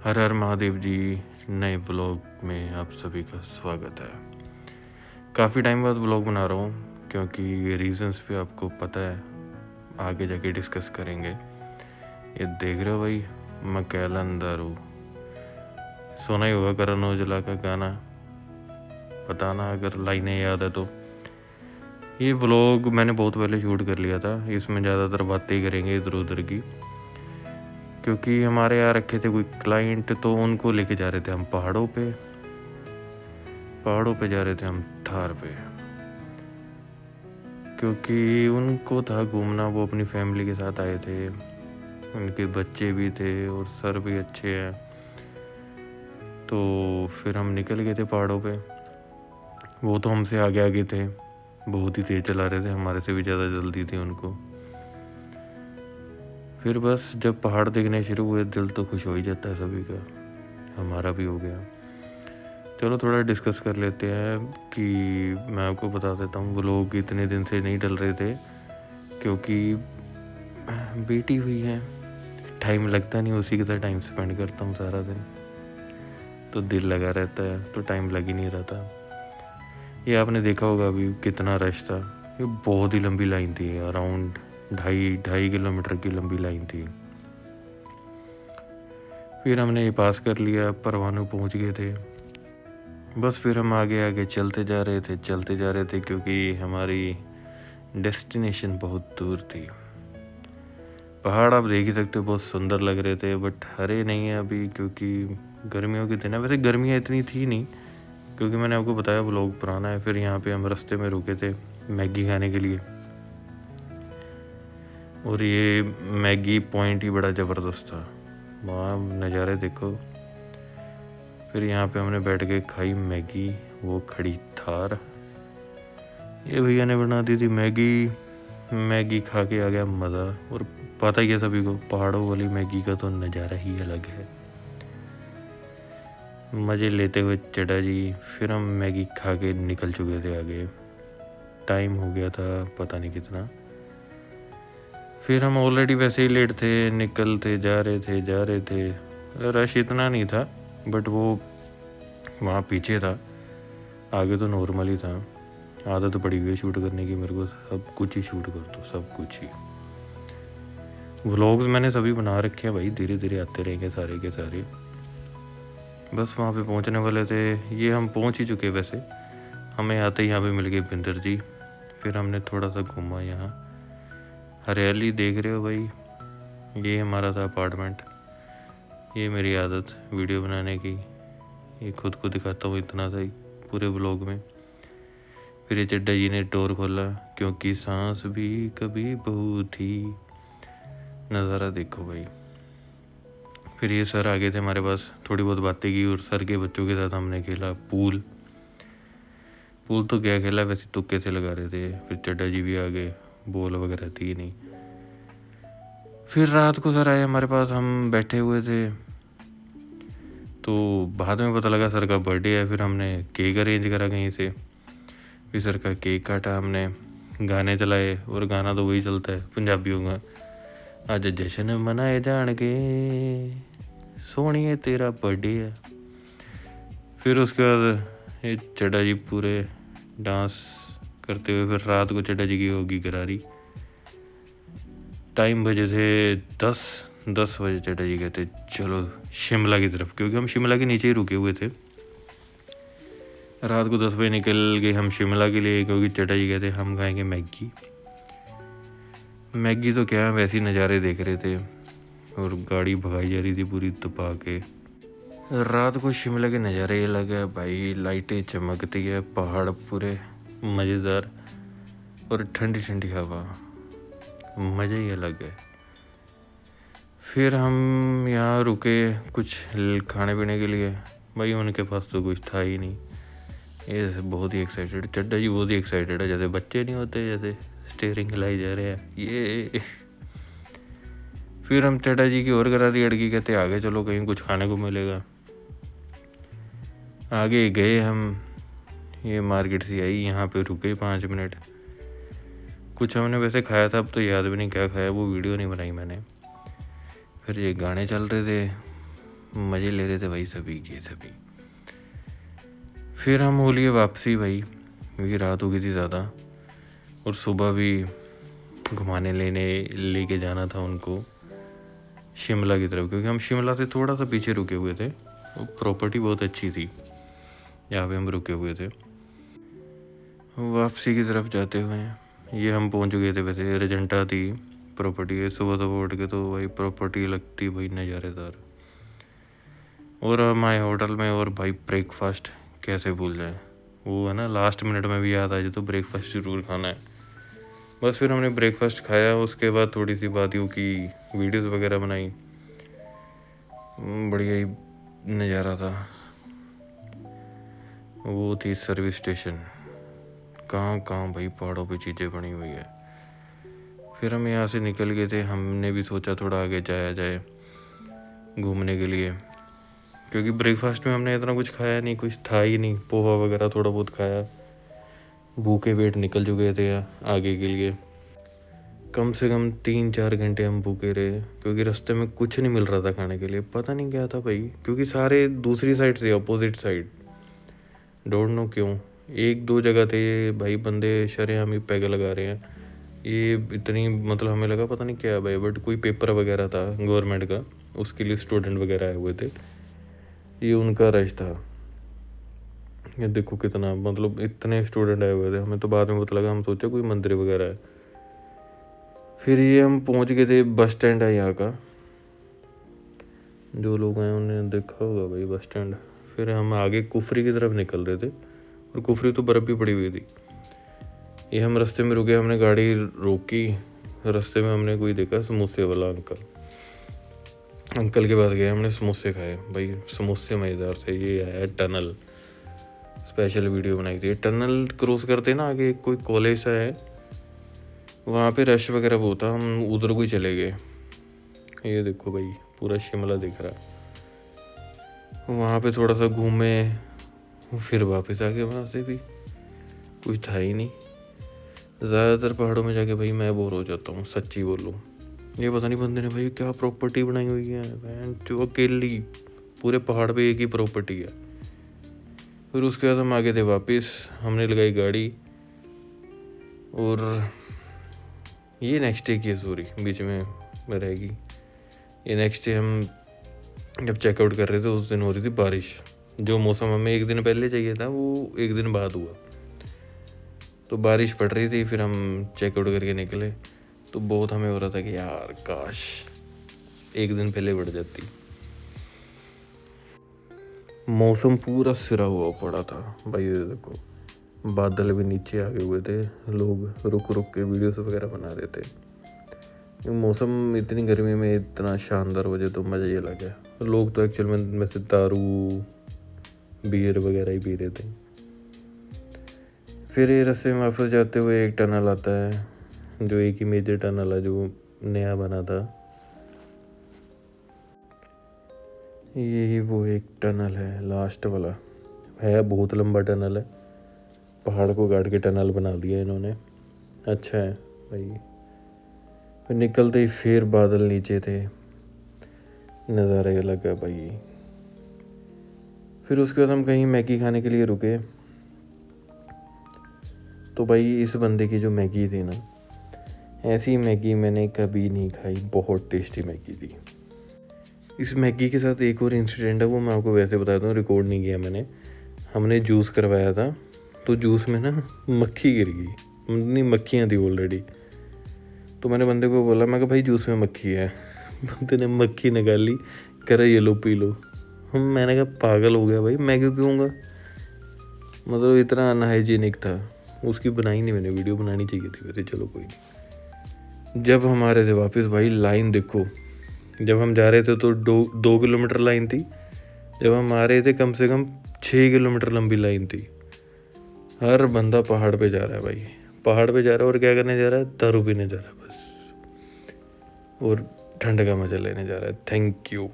हर हर महादेव जी। नए ब्लॉग में आप सभी का स्वागत है। काफ़ी टाइम बाद ब्लॉग बना रहा हूँ क्योंकि रीजंस भी आपको पता है, आगे जाके डिस्कस करेंगे। ये देख रहे हो भाई, मकैला अंदारू, सुना ही होगा करण औजला का गाना, बताना अगर लाइनें याद है तो। ये ब्लॉग मैंने बहुत पहले शूट कर लिया था, इसमें ज़्यादातर बातें ही करेंगे इधर उधर की, क्योंकि हमारे यहाँ रखे थे कोई क्लाइंट, तो उनको लेके जा रहे थे हम पहाड़ों पे जा रहे थे हम थार पे, क्योंकि उनको था घूमना। वो अपनी फैमिली के साथ आए थे, उनके बच्चे भी थे और सर भी अच्छे हैं। तो फिर हम निकल गए थे पहाड़ों पे। वो तो हमसे आगे आगे थे, बहुत ही तेज़ चला रहे थे, हमारे से भी ज़्यादा जल्दी थी उनको। फिर बस जब पहाड़ देखने शुरू हुए, दिल तो खुश हो ही जाता है सभी का, हमारा भी हो गया। चलो थोड़ा डिस्कस कर लेते हैं कि मैं आपको बता देता हूँ, वो लोग इतने दिन से नहीं डल रहे थे क्योंकि बेटी हुई है, टाइम लगता नहीं, उसी के साथ टाइम स्पेंड करता हूँ सारा दिन, तो दिल लगा रहता है, तो टाइम लग ही नहीं रहा था। ये आपने देखा होगा अभी कितना रश था, ये बहुत ही लंबी लाइन थी, अराउंड 2.5 किलोमीटर की लंबी लाइन थी। फिर हमने ये पास कर लिया, परवाणु पहुँच गए थे। बस फिर हम आगे आगे चलते जा रहे थे क्योंकि हमारी डेस्टिनेशन बहुत दूर थी। पहाड़ आप देख ही सकते हो, बहुत सुंदर लग रहे थे, बट हरे नहीं है अभी क्योंकि गर्मियों के दिन है। वैसे गर्मियाँ इतनी थी नहीं, क्योंकि मैंने आपको बताया व्लॉग पुराना है। फिर यहाँ पे हम रास्ते में रुके थे मैगी खाने के लिए, और ये मैगी पॉइंट ही बड़ा ज़बरदस्त था, वहाँ नज़ारे देखो। फिर यहाँ पे हमने बैठ के खाई मैगी, वो खड़ी थार, ये भैया ने बना दी थी मैगी खा के आ गया मज़ा। और पता ही है सभी को, पहाड़ों वाली मैगी का तो नज़ारा ही अलग है। मज़े लेते हुए चटा जी, फिर हम मैगी खा के निकल चुके थे आगे। टाइम हो गया था पता नहीं कितना, फिर हम ऑलरेडी वैसे ही लेट थे, निकलते जा रहे थे। रश इतना नहीं था, बट वो वहाँ पीछे था, आगे तो नॉर्मल ही था। आदत पड़ी हुई है शूट करने की मेरे को, सब कुछ ही शूट कर दो, सब कुछ ही। व्लॉग्स मैंने सभी बना रखे हैं भाई, धीरे धीरे आते रहेंगे सारे के सारे। बस वहाँ पे पहुँचने वाले थे, ये हम पहुँच ही चुके। वैसे हमें आते ही यहाँ पे मिल गए बिंदर जी। फिर हमने थोड़ा सा घूमा, यहाँ हरियाली देख रहे हो भाई, ये हमारा था अपार्टमेंट। ये मेरी आदत वीडियो बनाने की, ये खुद को दिखाता हूँ इतना था पूरे ब्लॉग में। फिर ये चड्डा जी ने डोर खोला, क्योंकि सांस भी कभी बहू थी। नज़ारा देखो भाई। फिर ये सर आ गए थे हमारे पास, थोड़ी बहुत बातें की, और सर के बच्चों के साथ हमने खेला पूल तो क्या खेला, वैसे तुक्के से लगा रहे थे। फिर चड्डा जी भी आ गए, बॉल वगैरह थी नहीं। फिर रात को सर आए हमारे पास, हम बैठे हुए थे, तो बाद में पता लगा सर का बर्थडे है। फिर हमने केक अरेंज करा कहीं से, फिर सर का केक काटा हमने, गाने चलाए, और गाना तो वही चलता है पंजाबियों का, आज जश्न मनाए जाणगे सोहणिए तेरा बर्थडे है। फिर उसके बाद ये चड्डा जी पूरे डांस करते हुए, फिर रात को चड्डा जी की होगी गरारी। टाइम बजे थे 10 बजे। चड्डा जी कहते चलो शिमला की तरफ, क्योंकि हम शिमला के नीचे ही रुके हुए थे। रात को 10 बजे निकल गए हम शिमला के लिए, क्योंकि चड्डा जी कहते हम खाएंगे मैगी तो क्या, वैसे ही नज़ारे देख रहे थे, और गाड़ी भगाई जा रही थी पूरी दबा के। रात को शिमला के नज़ारे ये लगे भाई, लाइटें चमकती है, पहाड़ पूरे मज़ेदार, और ठंडी ठंडी हवा, मज़ा ही अलग है। फिर हम यहाँ रुके कुछ खाने पीने के लिए, भाई उनके पास तो कुछ था ही नहीं। ये बहुत ही एक्साइटेड, चड्डा जी बहुत ही एक्साइटेड है, जैसे बच्चे नहीं होते, जैसे स्टीयरिंग हिलाई जा रहे हैं ये। फिर हम चड्डा जी की और गरारी अड़की, कहते आगे चलो कहीं कुछ खाने को मिलेगा। आगे गए हम, ये मार्केट सी आई, यहाँ पे रुके 5 मिनट। कुछ हमने वैसे खाया था, अब तो याद भी नहीं क्या खाया, वो वीडियो नहीं बनाई मैंने। फिर ये गाने चल रहे थे, मज़े ले रहे थे भाई सभी के सभी। फिर हम हो लिए वापसी भाई, क्योंकि रात हो गई थी ज़्यादा और सुबह भी घुमाने लेके जाना था उनको शिमला की तरफ, क्योंकि हम शिमला से थोड़ा सा पीछे रुके हुए थे। वो प्रॉपर्टी बहुत अच्छी थी, यहाँ पे हम रुके हुए थे। वापसी की तरफ जाते हुए ये हम पहुँच गए थे। वैसे रजंटा थी प्रॉपर्टी है। सुबह सुबह उठ के तो भाई प्रॉपर्टी लगती भाई नज़ारेदार। और हम आए होटल में, और भाई ब्रेकफास्ट कैसे भूल जाए, वो है ना लास्ट मिनट में भी याद आ जाए तो ब्रेकफास्ट ज़रूर खाना है। बस फिर हमने ब्रेकफास्ट खाया, उसके बाद थोड़ी सी बातियों की, वीडियोस वगैरह बनाई। बढ़िया ही नज़ारा था। वो थी सर्विस स्टेशन, कहाँ कहाँ भाई पहाड़ों पे चीज़ें बनी हुई है। फिर हम यहाँ से निकल गए थे। हमने भी सोचा थोड़ा आगे जाया जाए घूमने के लिए, क्योंकि ब्रेकफास्ट में हमने इतना कुछ खाया नहीं, कुछ था ही नहीं। पोहा वगैरह थोड़ा बहुत खाया, भूखे पेट निकल चुके थे आगे के लिए। कम से कम 3-4 घंटे हम भूखे रहे, क्योंकि रास्ते में कुछ नहीं मिल रहा था खाने के लिए। पता नहीं क्या था भाई, क्योंकि सारे दूसरी साइड थे, अपोजिट साइड। डोंट नो क्यों। 1-2 जगह थे ये भाई बंदे शरेआम ही पैग लगा रहे हैं। ये इतनी मतलब हमें लगा पता नहीं क्या है भाई, बट कोई पेपर वगैरह था गवर्नमेंट का, उसके लिए स्टूडेंट वगैरह आए हुए थे। ये उनका रश था। ये देखो कितना, मतलब इतने स्टूडेंट आए हुए थे। हमें तो बाद में पता लगा, हम सोचे कोई मंदिर वगैरह है। फिर ये हम पहुंच गए थे, बस स्टैंड है यहाँ का, जो लोग हैं उन्हें देखा होगा भाई बस स्टैंड। फिर हम आगे कुफरी की तरफ निकल रहे थे, और कुफरी तो बर्फ़ भी पड़ी हुई थी। ये हम रास्ते में रुके, हमने गाड़ी रोकी। रास्ते में हमने कोई देखा समोसे वाला अंकल के पास गए, हमने समोसे खाए भाई। समोसे मज़ेदार थे। ये है टनल, स्पेशल वीडियो बनाई थी। टनल क्रॉस करते ना आगे कोई कॉलेज सा है, वहाँ पे रश वगैरह बहुत था। हम उधर को ही चले गए। ये देखो भाई पूरा शिमला दिख रहा है। वहाँ पे थोड़ा सा घूमे, फिर वापस आ गए। वहाँ से भी कुछ था ही नहीं। ज़्यादातर पहाड़ों में जाके भाई मैं बोर हो जाता हूँ, सच्ची बोलूँ। ये पता नहीं बंदे ने भाई क्या प्रॉपर्टी बनाई हुई है, जो अकेली पूरे पहाड़ पे एक ही प्रॉपर्टी है। फिर उसके बाद हम आगे थे वापस, हमने लगाई गाड़ी। और ये नेक्स्ट डे की है, सॉरी बीच में रहेगी। ये नेक्स्ट डे हम जब चेकआउट कर रहे थे उस दिन हो रही थी बारिश। जो मौसम हमें एक दिन पहले चाहिए था वो एक दिन बाद हुआ, तो बारिश पड़ रही थी। फिर हम चेकआउट करके निकले, तो बहुत हमें हो रहा था कि यार काश एक दिन पहले बढ़ जाती। मौसम पूरा सिरा हुआ पड़ा था भाई। ये देखो बादल भी नीचे आ गए हुए थे, लोग रुक रुक के वीडियोस वगैरह बना रहे थे। मौसम इतनी गर्मी में इतना शानदार हो जाए तो मज़ा ही अलग है। लोग तो एक्चुअल में से दारू बियर वगैरह ही पी रहे थे। फिर ये रास्ते में वापस जाते हुए एक टनल आता है, जो एक ही मेजर टनल है जो नया बना था। यही वो एक टनल है, लास्ट वाला है। बहुत लंबा टनल है, पहाड़ को काट के टनल बना दिया इन्होंने। अच्छा है भाई। फिर निकलते ही फिर बादल नीचे थे, नज़ारा अलग है भाई। फिर उसके बाद हम कहीं मैगी खाने के लिए रुके। तो भाई इस बंदे की जो मैगी थी ना, ऐसी मैगी मैंने कभी नहीं खाई। बहुत टेस्टी मैगी थी। इस मैगी के साथ एक और इंसिडेंट है, वो मैं आपको वैसे बताता हूँ, रिकॉर्ड नहीं किया मैंने। हमने जूस करवाया था, तो जूस में ना मक्खी गिर गई। नहीं, मक्खियाँ थी ऑलरेडी। तो मैंने बंदे को बोला, मैं कहा भाई जूस में मक्खी है। बंदे ने मक्खी निकाली, कह रहा ये लो पी लो। मैंने कहा पागल हो गया भाई, मैं क्यों पीऊँगा। मतलब इतना अनहाइजीनिक था। उसकी बनाई नहीं मैंने, वीडियो बनानी चाहिए थी वैसे, चलो कोई नहीं। जब हम आ रहे थे वापस भाई, लाइन देखो। जब हम जा रहे थे तो 2 किलोमीटर लाइन थी, जब हम आ रहे थे कम से कम 6 किलोमीटर लंबी लाइन थी। हर बंदा पहाड़ पे जा रहा है भाई, पहाड़ पे जा रहा है। और क्या करने जा रहा है, दारू पीने जा रहा है बस, और ठंड का मजा लेने जा रहा है। Thank you.